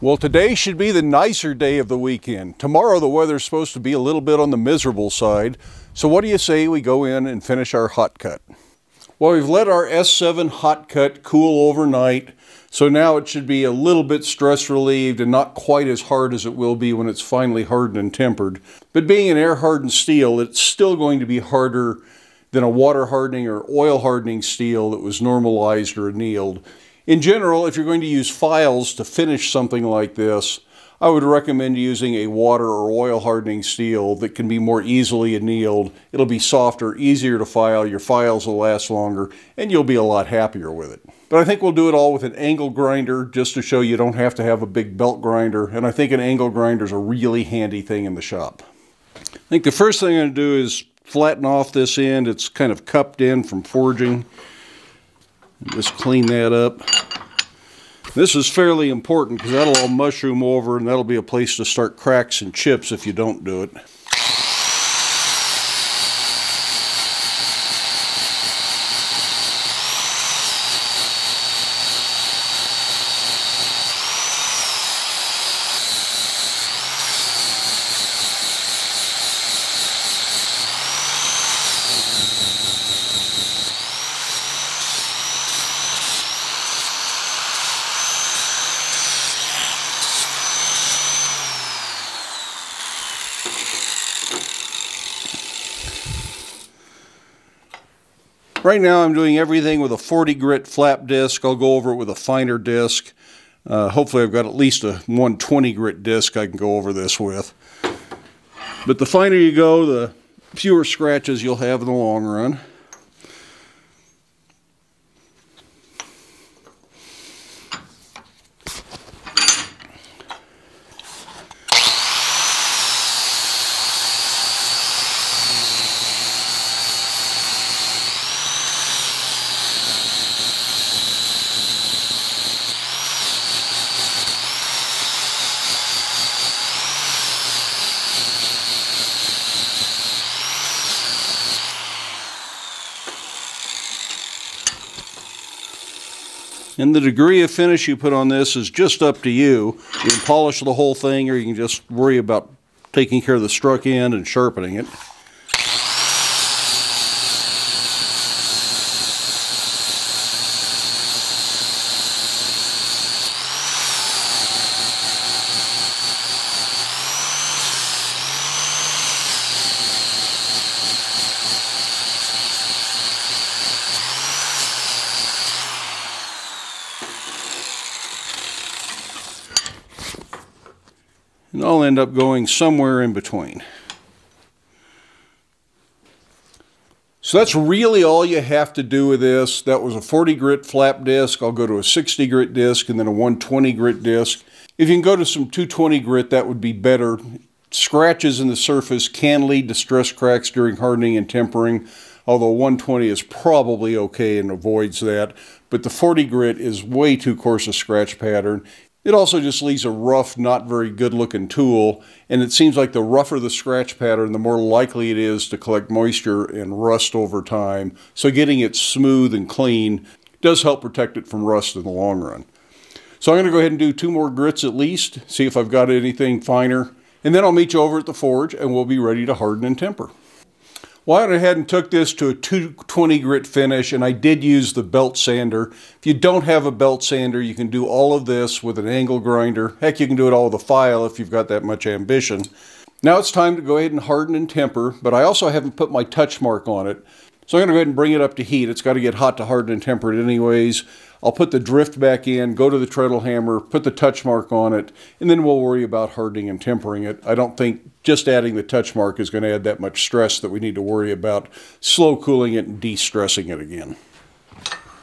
Well, today should be the nicer day of the weekend. Tomorrow the weather's supposed to be a little bit on the miserable side. So what do you say we go in and finish our hot cut? Well, we've let our S7 hot cut cool overnight. So now it should be a little bit stress relieved and not quite as hard as it will be when it's finally hardened and tempered. But being an air hardened steel, it's still going to be harder than a water hardening or oil hardening steel that was normalized or annealed. In general, if you're going to use files to finish something like this, I would recommend using a water or oil hardening steel that can be more easily annealed. It'll be softer, easier to file, your files will last longer, and you'll be a lot happier with it. But I think we'll do it all with an angle grinder just to show you don't have to have a big belt grinder, and I think an angle grinder is a really handy thing in the shop. I think the first thing I'm going to do is flatten off this end. It's kind of cupped in from forging. Just clean that up. This is fairly important because that'll all mushroom over and that'll be a place to start cracks and chips if you don't do it. Right now I'm doing everything with a 40 grit flap disc. I'll go over it with a finer disc. Hopefully I've got at least a 120 grit disc I can go over this with. But the finer you go, the fewer scratches you'll have in the long run. And the degree of finish you put on this is just up to you. You can polish the whole thing or you can just worry about taking care of the struck end and sharpening it. And I'll end up going somewhere in between. So that's really all you have to do with this. That was a 40 grit flap disc. I'll go to a 60 grit disc and then a 120 grit disc. If you can go to some 220 grit, that would be better. Scratches in the surface can lead to stress cracks during hardening and tempering, although 120 is probably okay and avoids that. But the 40 grit is way too coarse a scratch pattern. It also just leaves a rough, not very good looking tool, and it seems like the rougher the scratch pattern, the more likely it is to collect moisture and rust over time. So getting it smooth and clean does help protect it from rust in the long run. So I'm going to go ahead and do 2 more grits at least, see if I've got anything finer, and then I'll meet you over at the forge and we'll be ready to harden and temper. Well, I went ahead and took this to a 220 grit finish, and I did use the belt sander. If you don't have a belt sander, you can do all of this with an angle grinder. Heck, you can do it all with a file if you've got that much ambition. Now it's time to go ahead and harden and temper, but I also haven't put my touch mark on it. So I'm going to go ahead and bring it up to heat. It's got to get hot to harden and temper it anyways. I'll put the drift back in, go to the treadle hammer, put the touch mark on it, and then we'll worry about hardening and tempering it. I don't think just adding the touch mark is going to add that much stress that we need to worry about slow cooling it and de-stressing it again.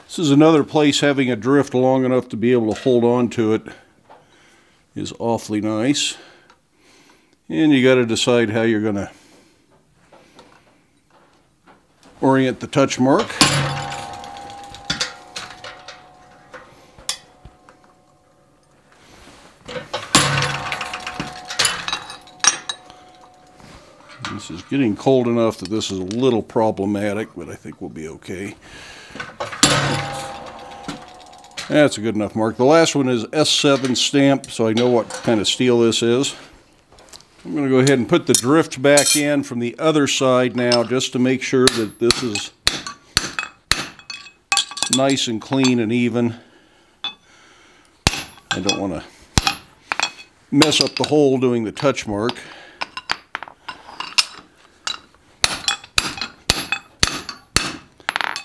This is another place having a drift long enough to be able to hold on to it is awfully nice. And you got to decide how you're going to orient the touch mark. This is getting cold enough that this is a little problematic, but I think we'll be okay. That's a good enough mark. The last one is S7 stamp, so I know what kind of steel this is. I'm going to go ahead and put the drift back in from the other side now, just to make sure that this is nice and clean and even. I don't want to mess up the hole doing the touch mark.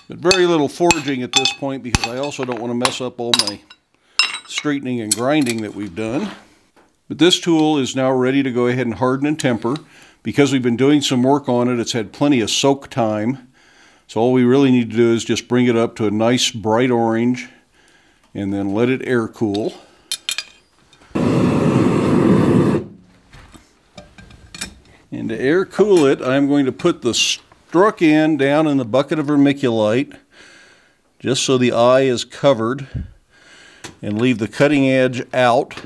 But very little forging at this point, because I also don't want to mess up all my straightening and grinding that we've done. But this tool is now ready to go ahead and harden and temper. Because we've been doing some work on it, it's had plenty of soak time. So all we really need to do is just bring it up to a nice bright orange and then let it air cool. And to air cool it, I'm going to put the struck end down in the bucket of vermiculite, just so the eye is covered, and leave the cutting edge out.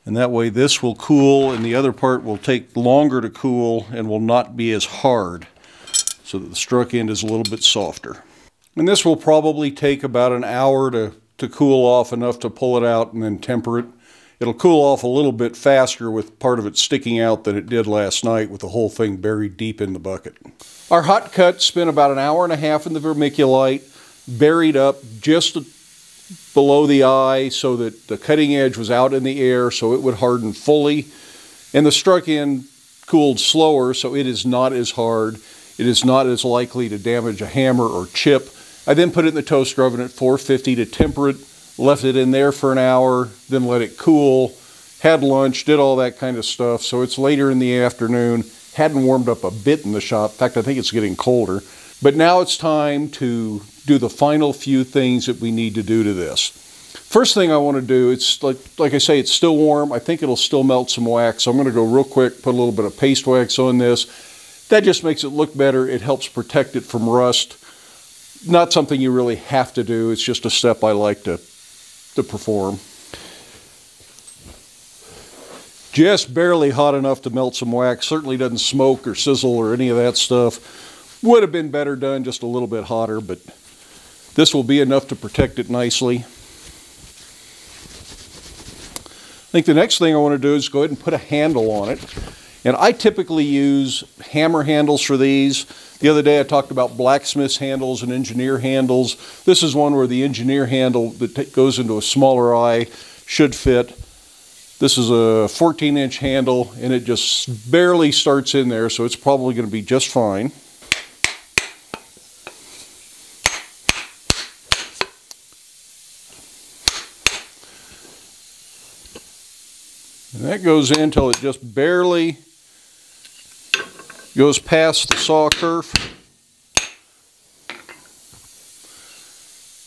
And that way this will cool and the other part will take longer to cool and will not be as hard, so that the struck end is a little bit softer. And this will probably take about an hour to cool off enough to pull it out and then temper it. It'll cool off a little bit faster with part of it sticking out than it did last night with the whole thing buried deep in the bucket. Our hot cut spent about an hour and a half in the vermiculite, buried up just below the eye so that the cutting edge was out in the air so it would harden fully. And the struck end cooled slower, so it is not as hard. It is not as likely to damage a hammer or chip. I then put it in the toaster oven at 450 to temper it. Left it in there for an hour, then let it cool, had lunch, did all that kind of stuff. So it's later in the afternoon, hadn't warmed up a bit in the shop. In fact, I think it's getting colder. But now it's time to do the final few things that we need to do to this. First thing I want to do, it's like I say, it's still warm. I think it'll still melt some wax. So I'm going to go real quick, put a little bit of paste wax on this. That just makes it look better. It helps protect it from rust. Not something you really have to do. It's just a step I like to perform. Just barely hot enough to melt some wax. Certainly doesn't smoke or sizzle or any of that stuff. Would have been better done just a little bit hotter, but this will be enough to protect it nicely. I think the next thing I want to do is go ahead and put a handle on it. And I typically use hammer handles for these. The other day I talked about blacksmith's handles and engineer handles. This is one where the engineer handle that goes into a smaller eye should fit. This is a 14-inch handle and it just barely starts in there, so it's probably going to be just fine. And that goes in until it just barely goes past the saw kerf.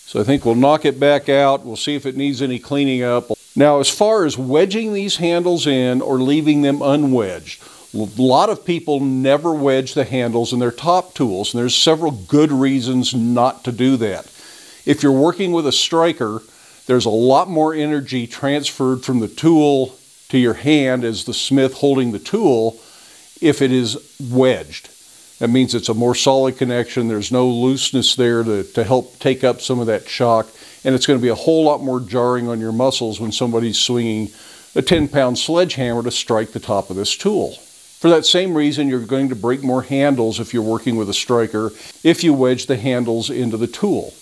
So I think we'll knock it back out. We'll see if it needs any cleaning up. Now, as far as wedging these handles in or leaving them unwedged, a lot of people never wedge the handles in their top tools, and there's several good reasons not to do that. If you're working with a striker, there's a lot more energy transferred from the tool to your hand as the smith holding the tool if it is wedged. That means it's a more solid connection. There's no looseness there to help take up some of that shock, and it's going to be a whole lot more jarring on your muscles when somebody's swinging a 10-pound sledgehammer to strike the top of this tool. For that same reason, you're going to break more handles if you're working with a striker if you wedge the handles into the tool.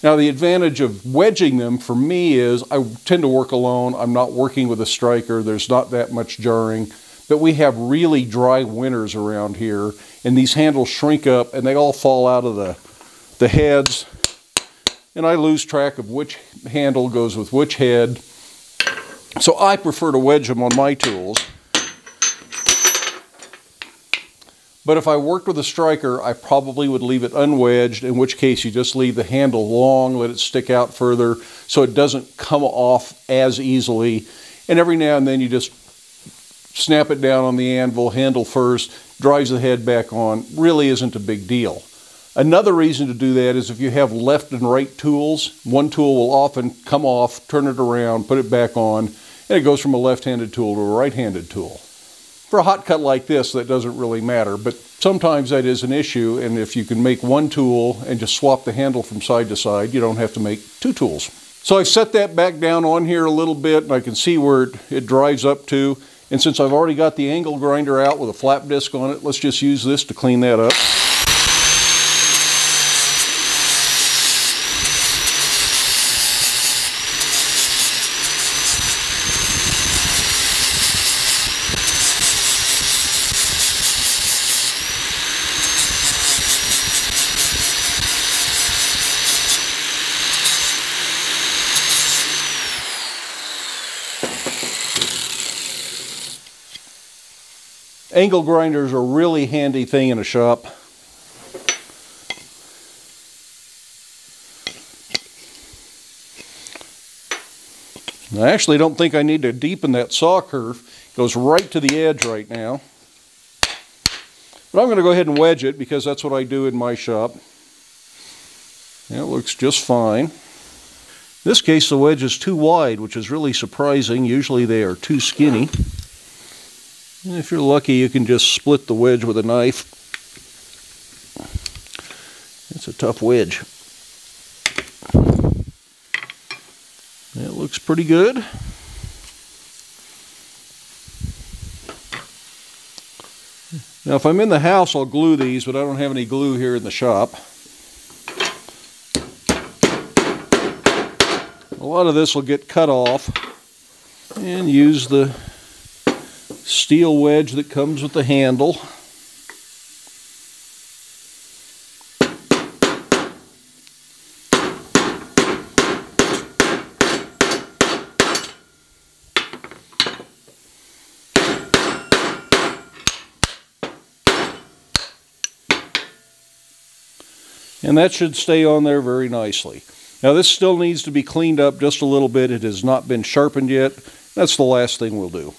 Now, the advantage of wedging them for me is I tend to work alone. I'm not working with a striker. There's not that much jarring. But we have really dry winters around here, and these handles shrink up and they all fall out of the heads. And I lose track of which handle goes with which head. So I prefer to wedge them on my tools. But if I worked with a striker, I probably would leave it unwedged, in which case you just leave the handle long, let it stick out further so it doesn't come off as easily. And every now and then you just snap it down on the anvil, handle first, drives the head back on. Really isn't a big deal. Another reason to do that is if you have left and right tools, one tool will often come off, turn it around, put it back on, and it goes from a left-handed tool to a right-handed tool. For a hot cut like this, that doesn't really matter, but sometimes that is an issue, and if you can make one tool and just swap the handle from side to side, you don't have to make two tools. So I've set that back down on here a little bit, and I can see where it drives up to. And since I've already got the angle grinder out with a flap disc on it, let's just use this to clean that up. Angle grinders are a really handy thing in a shop. I actually don't think I need to deepen that saw curve. It goes right to the edge right now. But I'm going to go ahead and wedge it because that's what I do in my shop. And it looks just fine. In this case, the wedge is too wide, which is really surprising. Usually they are too skinny. And if you're lucky, you can just split the wedge with a knife. It's a tough wedge. It looks pretty good. Now, if I'm in the house, I'll glue these, but I don't have any glue here in the shop. A lot of this will get cut off, and use the steel wedge that comes with the handle. And that should stay on there very nicely. Now this still needs to be cleaned up just a little bit. It has not been sharpened yet. That's the last thing we'll do.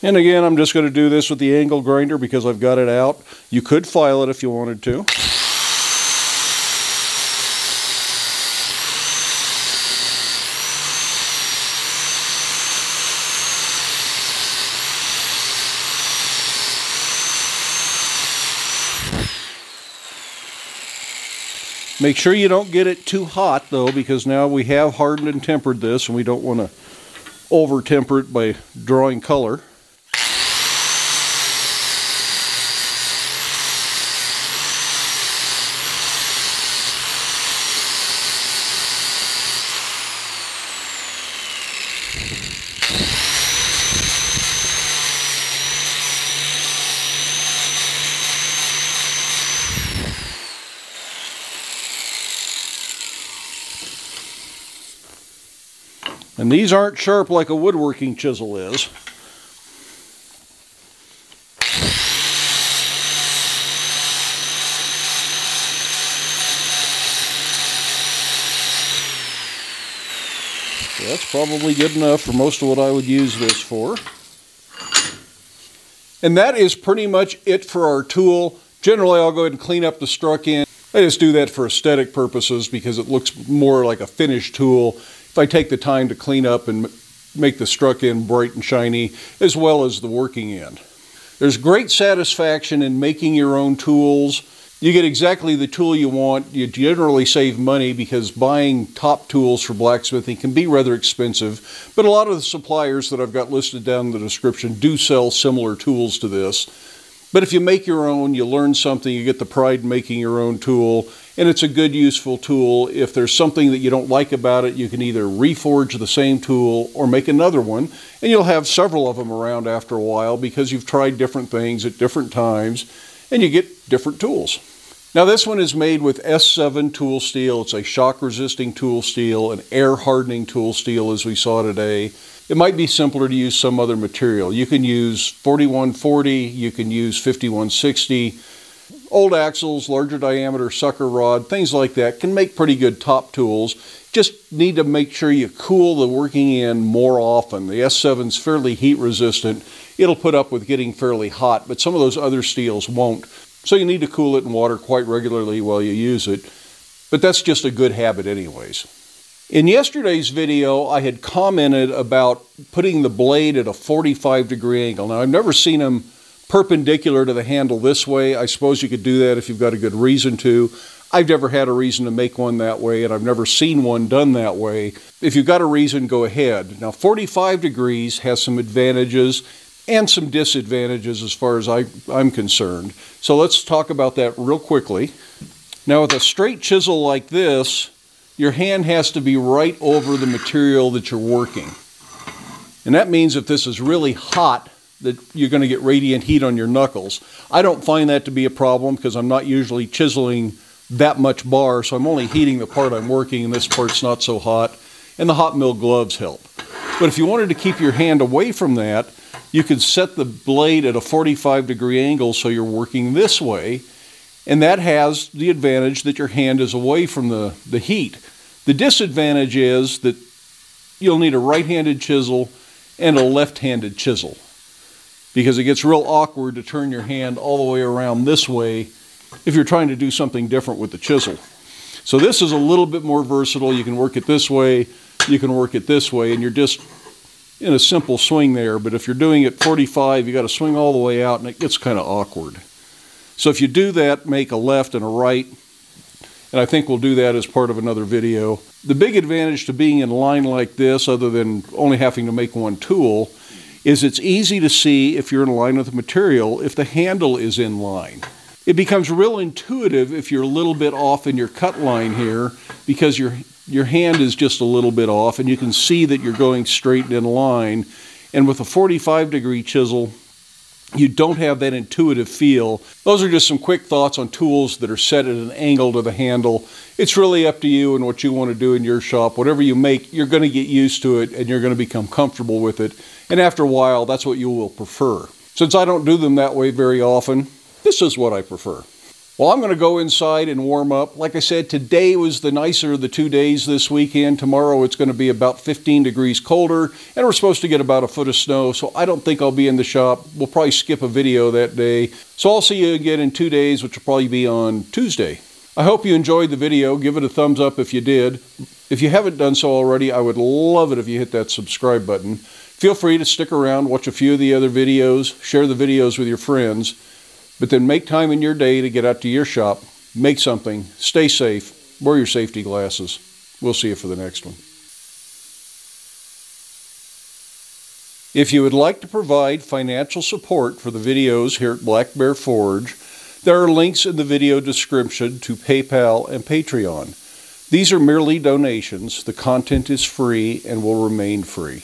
And again, I'm just going to do this with the angle grinder because I've got it out. You could file it if you wanted to. Make sure you don't get it too hot though, because now we have hardened and tempered this and we don't want to over temper it by drawing color. And these aren't sharp like a woodworking chisel is. So that's probably good enough for most of what I would use this for. And that is pretty much it for our tool. Generally, I'll go ahead and clean up the struck end. I just do that for aesthetic purposes because it looks more like a finished tool if I take the time to clean up and make the struck end bright and shiny, as well as the working end. There's great satisfaction in making your own tools. You get exactly the tool you want. You generally save money because buying top tools for blacksmithing can be rather expensive, but a lot of the suppliers that I've got listed down in the description do sell similar tools to this. But if you make your own, you learn something, you get the pride in making your own tool, and it's a good, useful tool. If there's something that you don't like about it, you can either reforge the same tool or make another one, and you'll have several of them around after a while because you've tried different things at different times, and you get different tools. Now this one is made with S7 tool steel. It's a shock-resisting tool steel, an air-hardening tool steel as we saw today. It might be simpler to use some other material. You can use 4140, you can use 5160. Old axles, larger diameter sucker rod, things like that can make pretty good top tools. Just need to make sure you cool the working end more often. The S7 is fairly heat resistant. It'll put up with getting fairly hot, but some of those other steels won't. So you need to cool it in water quite regularly while you use it. But that's just a good habit anyways. In yesterday's video, I had commented about putting the blade at a 45-degree angle. Now, I've never seen them perpendicular to the handle this way. I suppose you could do that if you've got a good reason to. I've never had a reason to make one that way, and I've never seen one done that way. If you've got a reason, go ahead. Now, 45 degrees has some advantages and some disadvantages as far as I'm concerned. So let's talk about that real quickly. Now, with a straight chisel like this, your hand has to be right over the material that you're working. And that means if this is really hot, that you're going to get radiant heat on your knuckles. I don't find that to be a problem because I'm not usually chiseling that much bar, so I'm only heating the part I'm working, and this part's not so hot, and the hot mill gloves help. But if you wanted to keep your hand away from that, you could set the blade at a 45-degree angle so you're working this way, and that has the advantage that your hand is away from the heat. The disadvantage is that you'll need a right-handed chisel and a left-handed chisel, because it gets real awkward to turn your hand all the way around this way if you're trying to do something different with the chisel. So this is a little bit more versatile. You can work it this way, you can work it this way, and you're just in a simple swing there. But if you're doing it 45, you got to swing all the way out, and it gets kind of awkward. So if you do that, make a left and a right, and I think we'll do that as part of another video. The big advantage to being in line like this, other than only having to make one tool, is it's easy to see if you're in line with the material if the handle is in line. It becomes real intuitive if you're a little bit off in your cut line here, because your hand is just a little bit off, and you can see that you're going straight in line. And with a 45-degree chisel, you don't have that intuitive feel. Those are just some quick thoughts on tools that are set at an angle to the handle. It's really up to you and what you want to do in your shop. Whatever you make, you're going to get used to it, and you're going to become comfortable with it. And after a while, that's what you will prefer. Since I don't do them that way very often, this is what I prefer. Well, I'm going to go inside and warm up. Like I said, today was the nicer of the 2 days this weekend. Tomorrow it's going to be about 15 degrees colder, and we're supposed to get about a foot of snow, so I don't think I'll be in the shop. We'll probably skip a video that day. So I'll see you again in 2 days, which will probably be on Tuesday. I hope you enjoyed the video. Give it a thumbs up if you did. If you haven't done so already, I would love it if you hit that subscribe button. Feel free to stick around, watch a few of the other videos, share the videos with your friends. But then make time in your day to get out to your shop, make something, stay safe, wear your safety glasses. We'll see you for the next one. If you would like to provide financial support for the videos here at Black Bear Forge, there are links in the video description to PayPal and Patreon. These are merely donations. The content is free and will remain free.